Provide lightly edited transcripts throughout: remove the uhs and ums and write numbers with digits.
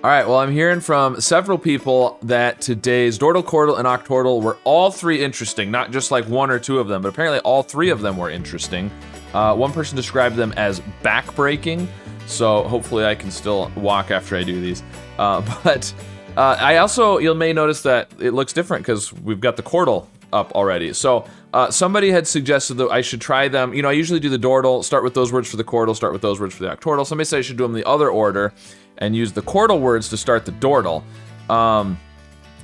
All right, well, I'm hearing from several people that today's Dordle, Quordle, and Octordle were all three interesting, not just like one or two of them, but apparently all three of them were interesting. One person described them as back-breaking, so hopefully I can still walk after I do these. But I also, you may notice that it looks different because we've got the Quordle up already. So somebody had suggested that I should try them. You know, I usually do the Dordle, start with those words for the Quordle, start with those words for the Octordle. Somebody said I should do them the other order and use the Quordle words to start the Dordle.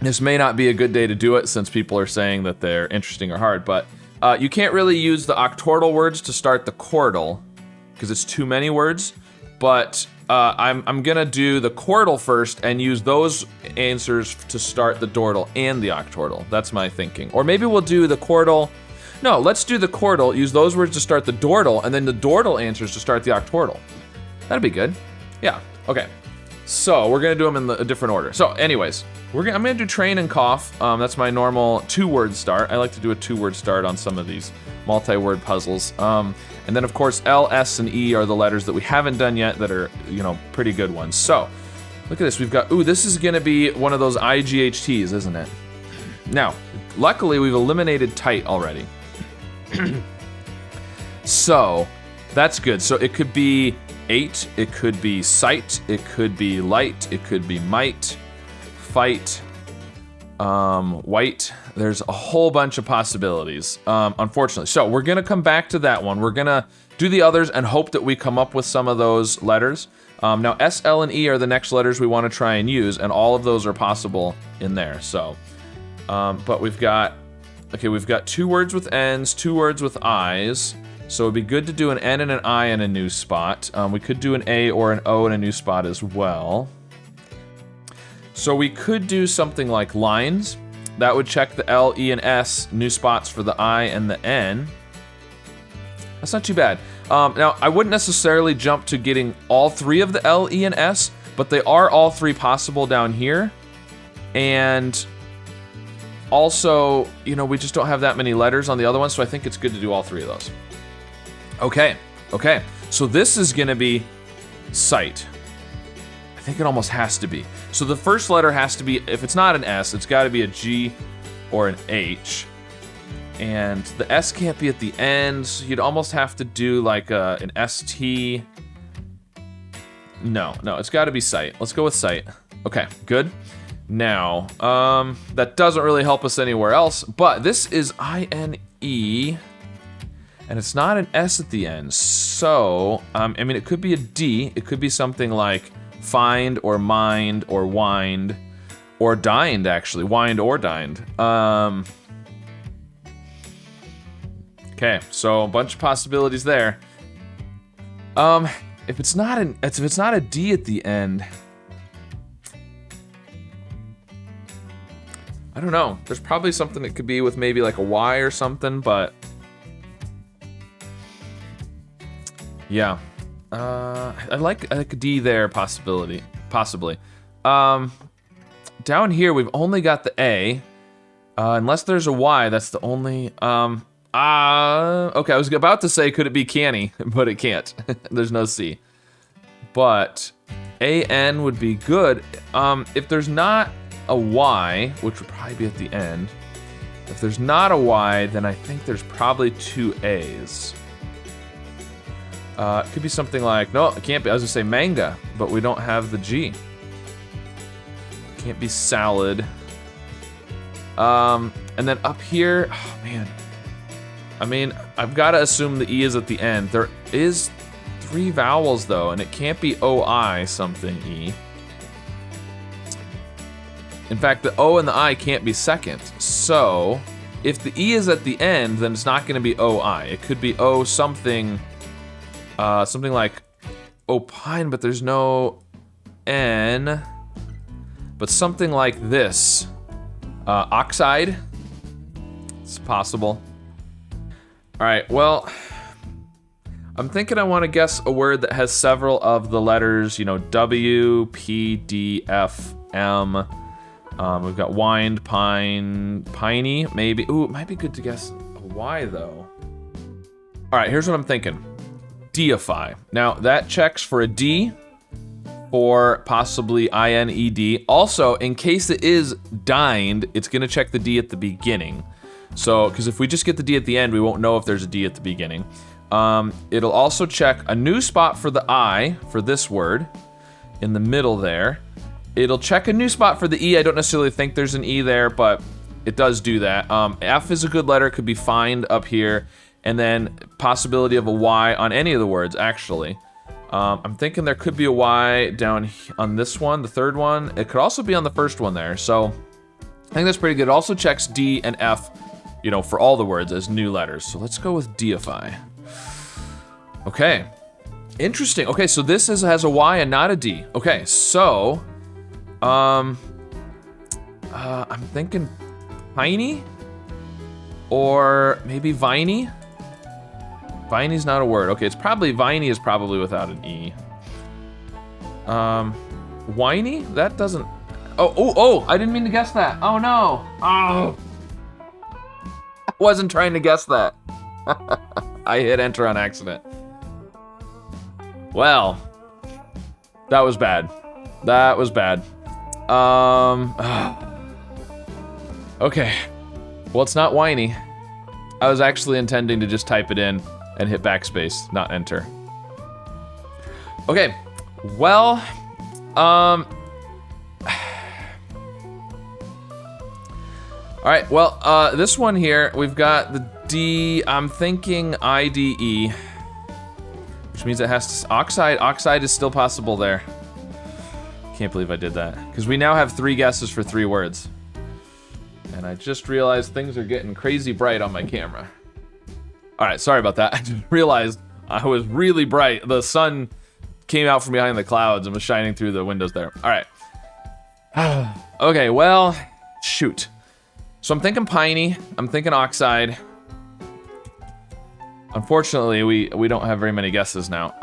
This may not be a good day to do it since people are saying that they're interesting or hard, but you can't really use the Octordle words to start the Quordle because it's too many words, but I'm gonna do the Quordle first and use those answers to start the Dordle and the Octordle. That's my thinking. Or maybe we'll do the Quordle. No, let's do the Quordle, use those words to start the Dordle, and then the Dordle answers to start the Octordle. That'd be good. Yeah, okay. So we're gonna do them in a different order. So anyways, I'm gonna do train and cough. That's my normal 2-word start. I like to do a 2-word start on some of these multi-word puzzles. And then of course L, S, and E are the letters that we haven't done yet that are, you know, pretty good ones. So look at this. We've got, ooh, this is gonna be one of those IGHTs, isn't it? Now, luckily we've eliminated tight already. So that's good. So it could be 8, it could be sight, it could be light, it could be might, fight, white. There's a whole bunch of possibilities, unfortunately. So we're gonna come back to that one. We're gonna do the others and hope that we come up with some of those letters. Now S, L, and E are the next letters we wanna try and use, and all of those are possible in there, so. But we've got 2 words with N's, 2 words with I's. So it'd be good to do an N and an I in a new spot. We could do an A or an O in a new spot as well. So we could do something like lines. That would check the L, E, and S, new spots for the I and the N. That's not too bad. Now, I wouldn't necessarily jump to getting all 3 of the L, E, and S, but they are all 3 possible down here. And also, you know, we just don't have that many letters on the other one, so I think it's good to do all 3 of those. Okay, so this is gonna be sight. I think it almost has to be. So the first letter has to be, if it's not an S, it's gotta be a G or an H. And the S can't be at the end, so you'd almost have to do like an ST. No, it's gotta be sight. Let's go with sight. Okay, good. Now, that doesn't really help us anywhere else, but this is INE. And it's not an S at the end, so, I mean, it could be a D. It could be something like find, or mind, or wind, or dined, actually. Wind or dined. Okay, so a bunch of possibilities there. If it's not a D at the end, I don't know. There's probably something that could be with maybe like a Y or something, but yeah, I like a D there, possibly. Down here we've only got the A, unless there's a Y. That's the only. Okay, I was about to say could it be canny, but it can't. There's no C. But AN would be good. If there's not a Y, which would probably be at the end. If there's not a Y, then I think there's probably 2 A's. It could be something like, no, it can't be. I was gonna say manga, but we don't have the G. Can't be salad. And then up here, oh man. I mean, I've got to assume the E is at the end. There is 3 vowels though, and it can't be OI something E. In fact, the O and the I can't be second. So, if the E is at the end, then it's not gonna be OI. It could be O something. Something like opine, but there's no N. But something like this. Oxide. It's possible. All right, well, I'm thinking I want to guess a word that has several of the letters, you know, W, P, D, F, M. We've got wind, pine, piney, maybe. Ooh, it might be good to guess a Y, though. All right, here's what I'm thinking. Deify. Now, that checks for a D, for possibly INED. Also, in case it is dined, it's gonna check the D at the beginning. So, because if we just get the D at the end, we won't know if there's a D at the beginning. It'll also check a new spot for the I, for this word, in the middle there. It'll check a new spot for the E. I don't necessarily think there's an E there, but it does do that. F is a good letter, could be find up here, and then possibility of a Y on any of the words, actually. I'm thinking there could be a Y down on this one, the third one. It could also be on the first one there, so I think that's pretty good. It also checks D and F, you know, for all the words as new letters. So let's go with deify. Okay, interesting. Okay, so this has a Y and not a D. Okay, so, I'm thinking piney or maybe viney. Viney's not a word. Okay, it's probably viney is probably without an E. Whiny? That doesn't. Oh! I didn't mean to guess that. Oh no! Oh! I wasn't trying to guess that. I hit enter on accident. Well, that was bad. That was bad. Okay. Well, it's not whiny. I was actually intending to just type it in and hit backspace, not enter. Okay. Well, all right, well, this one here, we've got the D, I'm thinking IDE, which means it has to, oxide. Oxide is still possible there. Can't believe I did that. Because we now have 3 guesses for 3 words. And I just realized things are getting crazy bright on my camera. All right, sorry about that. I just realized I was really bright. The sun came out from behind the clouds and was shining through the windows there. All right. Okay, well, shoot. So I'm thinking piney. I'm thinking oxide. Unfortunately, we don't have very many guesses now.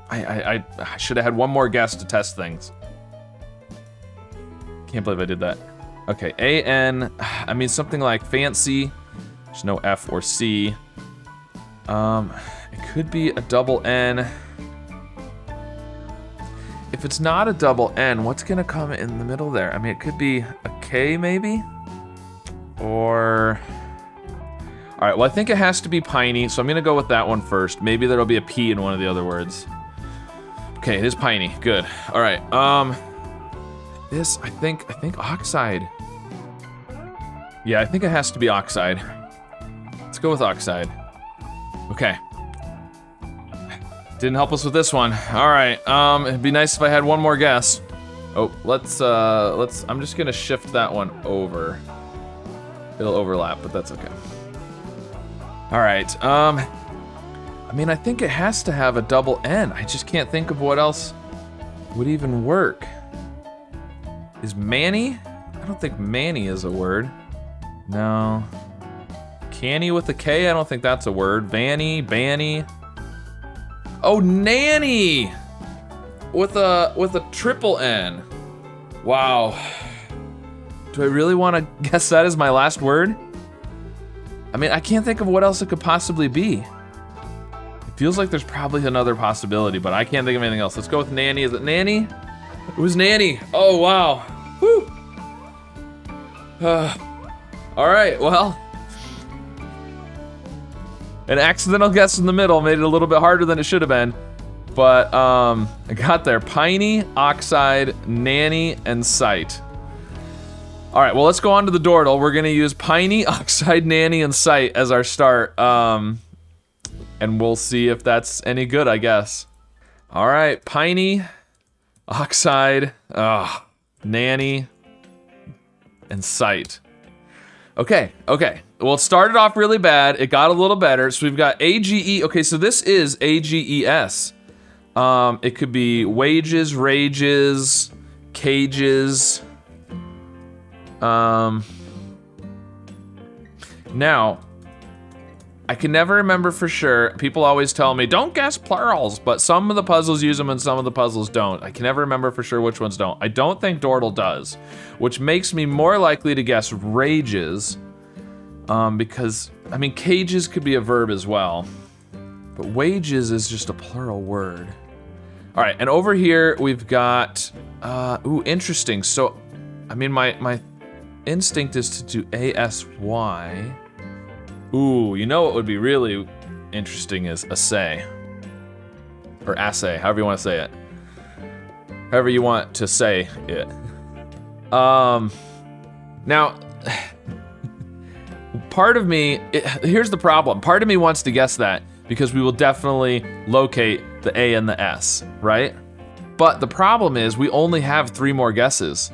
I should have had one more guess to test things. Can't believe I did that. Okay, A-N, I mean something like fancy. There's no F or C. It could be a double N. If it's not a double N, what's gonna come in the middle there? I mean, it could be a K maybe? Or, all right, well, I think it has to be piney, so I'm gonna go with that one first. Maybe there'll be a P in one of the other words. Okay, it is piney, good. All right, this, I think oxide. Yeah, I think it has to be oxide. Let's go with oxide. Okay. Didn't help us with this one. All right, it'd be nice if I had one more guess. Oh, let's, I'm just gonna shift that one over. It'll overlap, but that's okay. All right, I mean, I think it has to have a double N. I just can't think of what else would even work. Is Manny? I don't think Manny is a word. No. Canny with a K? I don't think that's a word. Vanny, Banny. Oh, nanny! With a triple N. Wow. Do I really want to guess that as my last word? I mean, I can't think of what else it could possibly be. It feels like there's probably another possibility, but I can't think of anything else. Let's go with nanny. Is it nanny? It was nanny. Oh, wow. Whew. All right, well. An accidental guess in the middle made it a little bit harder than it should have been. But I got there. Piney, oxide, nanny, and sight. All right, well, let's go on to the Dordle. We're gonna use piney, oxide, nanny, and sight as our start. And we'll see if that's any good, I guess. All right, piney, oxide, nanny, and sight. Okay. Well, it started off really bad. It got a little better. So we've got AGE. Okay, so this is AGES. It could be wages, rages, cages. Now, I can never remember for sure. People always tell me, don't guess plurals, but some of the puzzles use them and some of the puzzles don't. I can never remember for sure which ones don't. I don't think Dordle does, which makes me more likely to guess rages, because, I mean, cages could be a verb as well, but wages is just a plural word. All right, and over here we've got, ooh, interesting. So, I mean, my instinct is to do ASY. Ooh, you know what would be really interesting is assay. Or assay, however you want to say it. However you want to say it. Now, part of me, here's the problem. Part of me wants to guess that because we will definitely locate the A and the S, right? But the problem is we only have 3 more guesses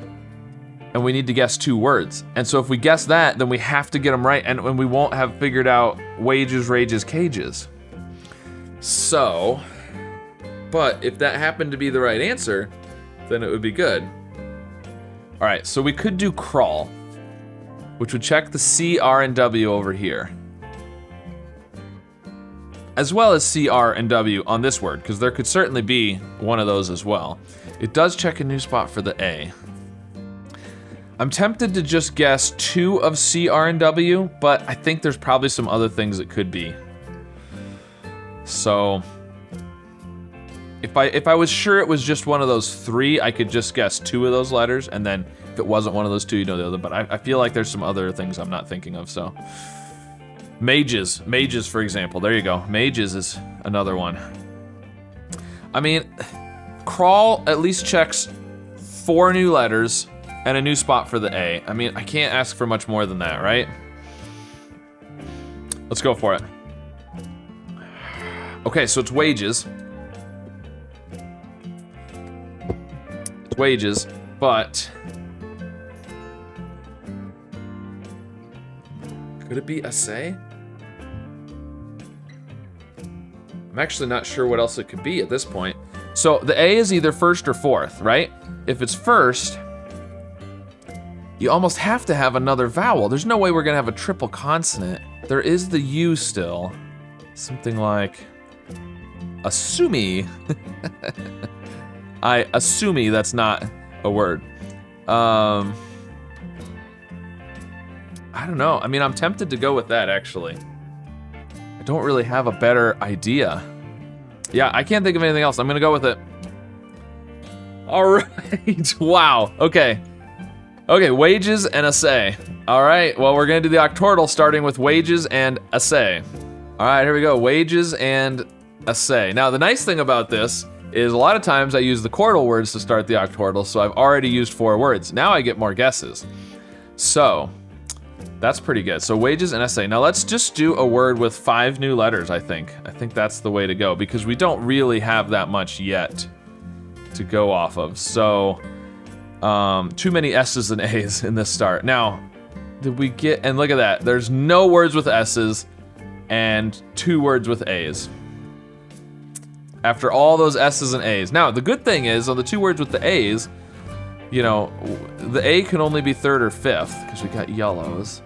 and we need to guess 2 words. And so if we guess that, then we have to get them right and we won't have figured out wages, rages, cages. So, but if that happened to be the right answer, then it would be good. All right, so we could do crawl, which would check the C, R, and W over here. As well as C, R, and W on this word, because there could certainly be one of those as well. It does check a new spot for the A. I'm tempted to just guess 2 of C, R, and W, but I think there's probably some other things it could be. So, if I was sure it was just one of those 3, I could just guess 2 of those letters, and then if it wasn't one of those 2, you know the other, but I feel like there's some other things I'm not thinking of, so. Mages, for example, there you go. Mages is another one. I mean, crawl at least checks 4 new letters and a new spot for the A. I mean, I can't ask for much more than that, right? Let's go for it. Okay, so it's wages. It's wages, but could it be assay? I'm actually not sure what else it could be at this point. So the A is either first or fourth, right? If it's first, you almost have to have another vowel. There's no way we're gonna have a triple consonant. There is the U still. Something like assumi. I assumi that's not a word. I don't know. I mean, I'm tempted to go with that, actually. I don't really have a better idea. Yeah, I can't think of anything else. I'm gonna go with it. All right, wow, okay. Okay, wages and assay. All right, well, we're gonna do the Octordle starting with wages and assay. All right, here we go, wages and assay. Now, the nice thing about this is a lot of times I use the Quordle words to start the Octordle, so I've already used 4 words. Now I get more guesses. So, that's pretty good. So wages and assay. Now let's just do a word with 5 new letters, I think. I think that's the way to go because we don't really have that much yet to go off of. So, too many S's and A's in this start. Now, did we get, and look at that. There's no words with S's and 2 words with A's. After all those S's and A's. Now, the good thing is on the 2 words with the A's, you know, the A can only be 3rd or 5th because we got yellows.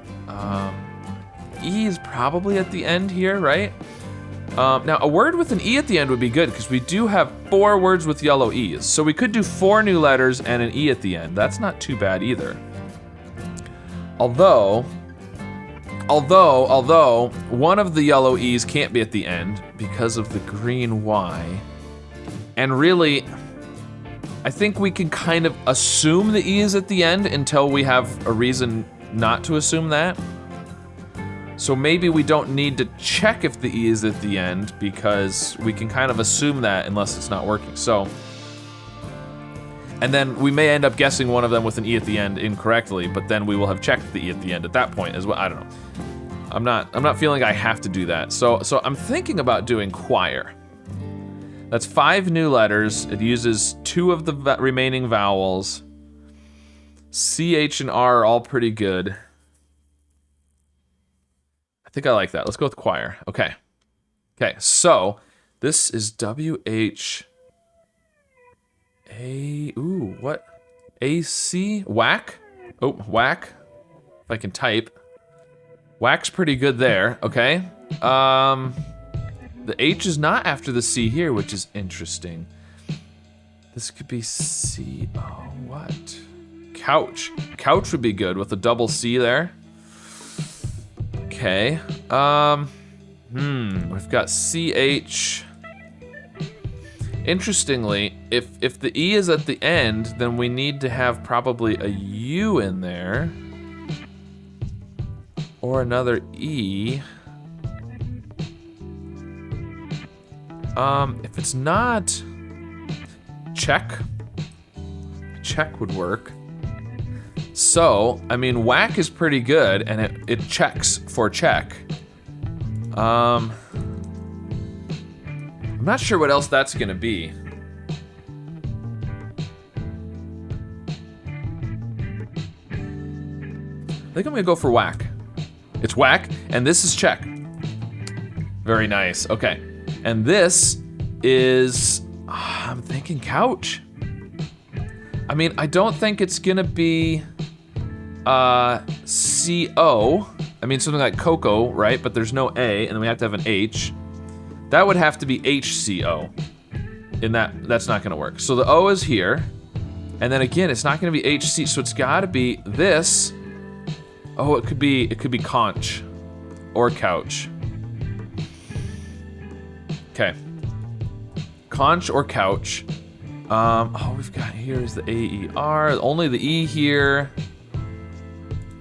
E is probably at the end here, right? Now, a word with an E at the end would be good because we do have 4 words with yellow E's. So we could do 4 new letters and an E at the end. That's not too bad either. Although, one of the yellow E's can't be at the end because of the green Y. And really, I think we can kind of assume the E is at the end until we have a reason not to assume that. So maybe we don't need to check if the E is at the end because we can kind of assume that unless it's not working. So, and then we may end up guessing one of them with an E at the end incorrectly, but then we will have checked the E at the end at that point as well. I don't know. I'm not feeling I have to do that. So I'm thinking about doing choir. That's 5 new letters. It uses 2 of the remaining vowels. C, H, and R are all pretty good. I think I like that. Let's go with choir. Okay. Okay, so this is W-H... ooh, what? A-C? Whack? Oh, whack. If I can type. Whack's pretty good there, okay. The H is not after the C here, which is interesting. This could be C, oh, what? Couch. Couch would be good with a double C there. Okay, we've got CH. Interestingly, if the E is at the end, then we need to have probably a U in there. Or another E. If it's not, check would work. So, I mean, whack is pretty good, and it checks for check. I'm not sure what else that's gonna be. I think I'm gonna go for whack. It's whack, and this is check. Very nice, okay. And this is, I'm thinking couch. I mean, I don't think it's gonna be C-O. I mean, something like cocoa, right? But there's no A, and then we have to have an H. That would have to be H-C-O. In that's not gonna work. So the O is here, and then again, it's not gonna be H-C, so it's gotta be this. Oh, it could be conch or couch. Okay. Conch or couch. Oh, we've got here is the A-E-R, only the E here.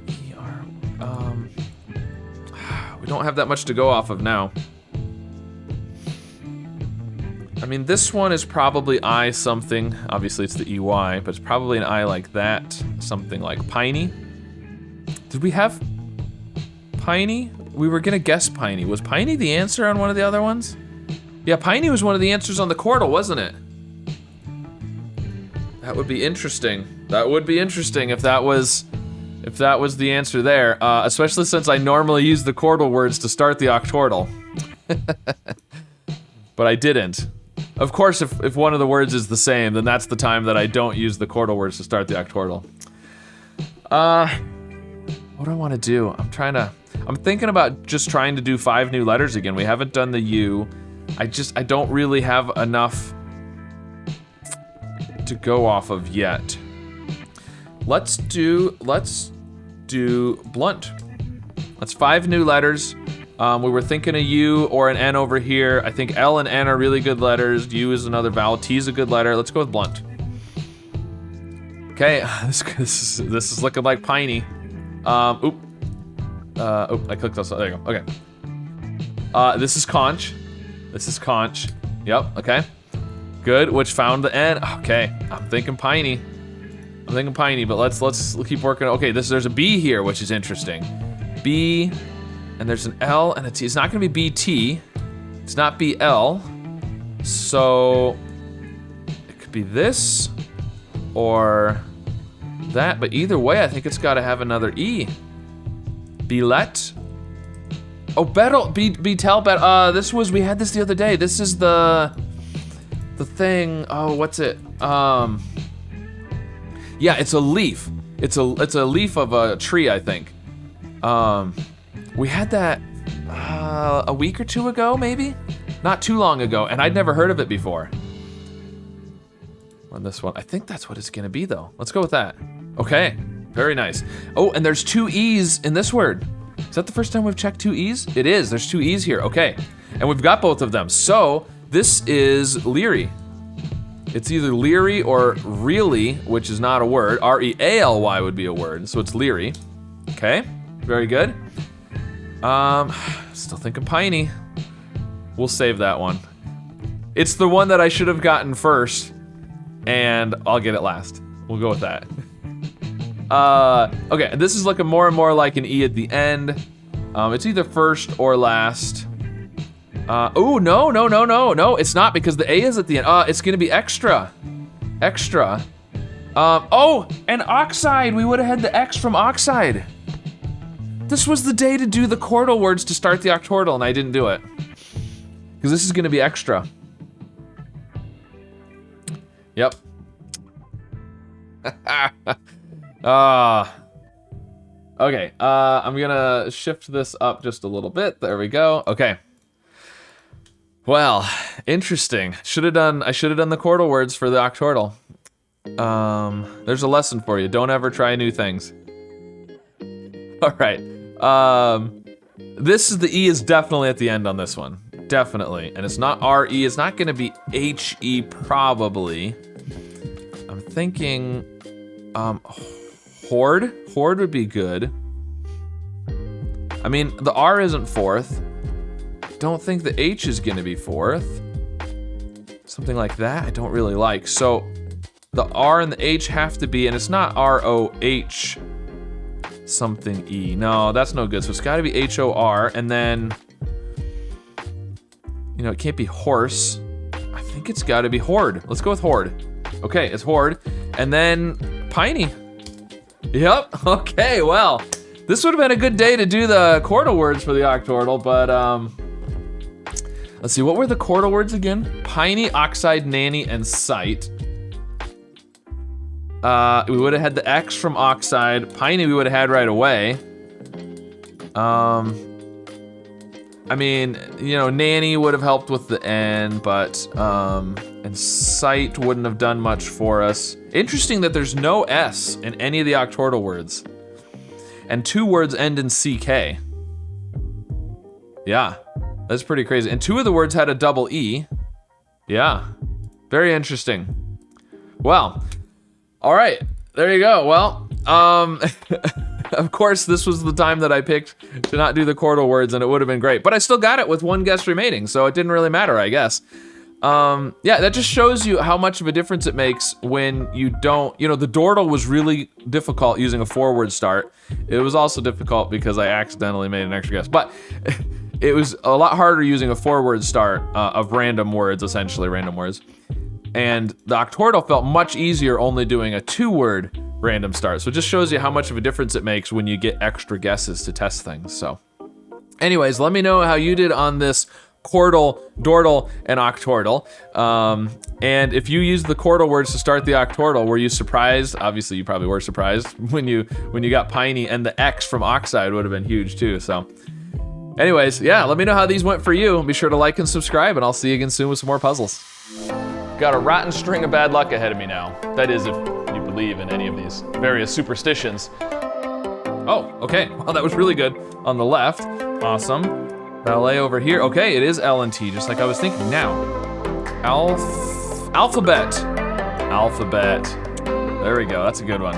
E-R, we don't have that much to go off of now. I mean, this one is probably I something. Obviously it's the E-Y, but it's probably an I like that. Something like piney. Did we have piney? We were gonna guess piney. Was piney the answer on one of the other ones? Yeah, piney was one of the answers on the Quordle, wasn't it? That would be interesting. That would be interesting if that was the answer there. Especially since I normally use the Quordle words to start the Octordle. But I didn't. Of course, if one of the words is the same, then that's the time that I don't use the Quordle words to start the Octordle. What do I want to do? I'm thinking about just trying to do 5 new letters again. We haven't done the U. I don't really have enough to go off of yet. Let's do blunt. That's 5 new letters. We were thinking a U or an N over here. I think L and N are really good letters. U is another vowel. T is a good letter. Let's go with blunt. Okay, this is looking like piney. I clicked on something. There you go. Okay. This is conch. This is conch. Yep. Okay. Good. Which found the N. Okay. I'm thinking piney. But let's keep working. Okay. There's a B here, which is interesting. B, and there's an L and a T. It's not gonna be BT. It's not BL. So it could be this or that. But either way, I think it's got to have another E. Belet. Oh, Betel, Betel, we had this the other day. This is the thing, oh, what's it? Yeah, it's a leaf. It's a leaf of a tree, I think. We had that a week or 2 ago, maybe? Not too long ago, and I'd never heard of it before. On this one, I think that's what it's gonna be though. Let's go with that. Okay, very nice. Oh, and there's 2 E's in this word. Is that the first time we've checked 2 E's? It is, there's 2 E's here, okay. And we've got both of them. So, this is leery. It's either leery or really, which is not a word. R-E-A-L-Y would be a word, so it's leery. Okay, very good. Still thinking piney. We'll save that one. It's the one that I should have gotten first, and I'll get it last. We'll go with that. Okay, this is looking more and more like an E at the end. It's either first or last. Oh, no, it's not because the A is at the end. It's gonna be extra. Extra. Oh, and oxide, we would have had the X from oxide. This was the day to do the Quordle words to start the Octordle, and I didn't do it. Because this is gonna be extra. Yep. Okay, I'm gonna shift this up just a little bit. There we go. Okay. Well, interesting. I should have done the Quordle words for the Octordle. There's a lesson for you. Don't ever try new things. All right. The E is definitely at the end on this one. definitely. And it's not R-E, it's not gonna be H-E probably. I'm thinking, Horde? Horde would be good. I mean, the R isn't fourth. Don't think the H is gonna be fourth. Something like that, I don't really like. So the R and the H have to be, and it's not R-O-H something E. No, that's no good. So it's gotta be H-O-R, and then, you know, it can't be horse. I think it's gotta be horde. Let's go with horde. Okay, it's horde. And then piney. Yep, okay, well, this would have been a good day to do the Quordle words for the Octordle, but let's see, what were the Quordle words again? Piney, oxide, nanny, and sight. We would have had the X from oxide. Piney we would have had right away. I mean, you know, nanny would have helped with the N, but, and sight wouldn't have done much for us. Interesting that there's no S in any of the Octordle words. And 2 words end in CK. Yeah, that's pretty crazy. And 2 of the words had a double E. Yeah, very interesting. Well, all right, there you go. Well, of course, this was the time that I picked to not do the Quordle words, and it would have been great. But I still got it with 1 guess remaining, so it didn't really matter, I guess. Yeah, that just shows you how much of a difference it makes when you don't, you know, the Dordle was really difficult using a 4-word start. It was also difficult because I accidentally made an extra guess, but it was a lot harder using a 4-word start of random words, essentially random words. And the Octordle felt much easier only doing a 2-word random start. So it just shows you how much of a difference it makes when you get extra guesses to test things. So anyways, let me know how you did on this Quordle, Dordle, and Octordle. And if you used the Quordle words to start the Octordle, were you surprised? Obviously, you probably were surprised when you got piney, and the X from oxide would have been huge too. So anyways, yeah, let me know how these went for you. Be sure to like and subscribe, and I'll see you again soon with some more puzzles. Got a rotten string of bad luck ahead of me now. That is, if you believe in any of these various superstitions. Oh, okay, well that was really good. On the left, awesome. Ballet over here, okay, it is L and T, just like I was thinking. Now, alphabet. Alphabet. There we go, that's a good one.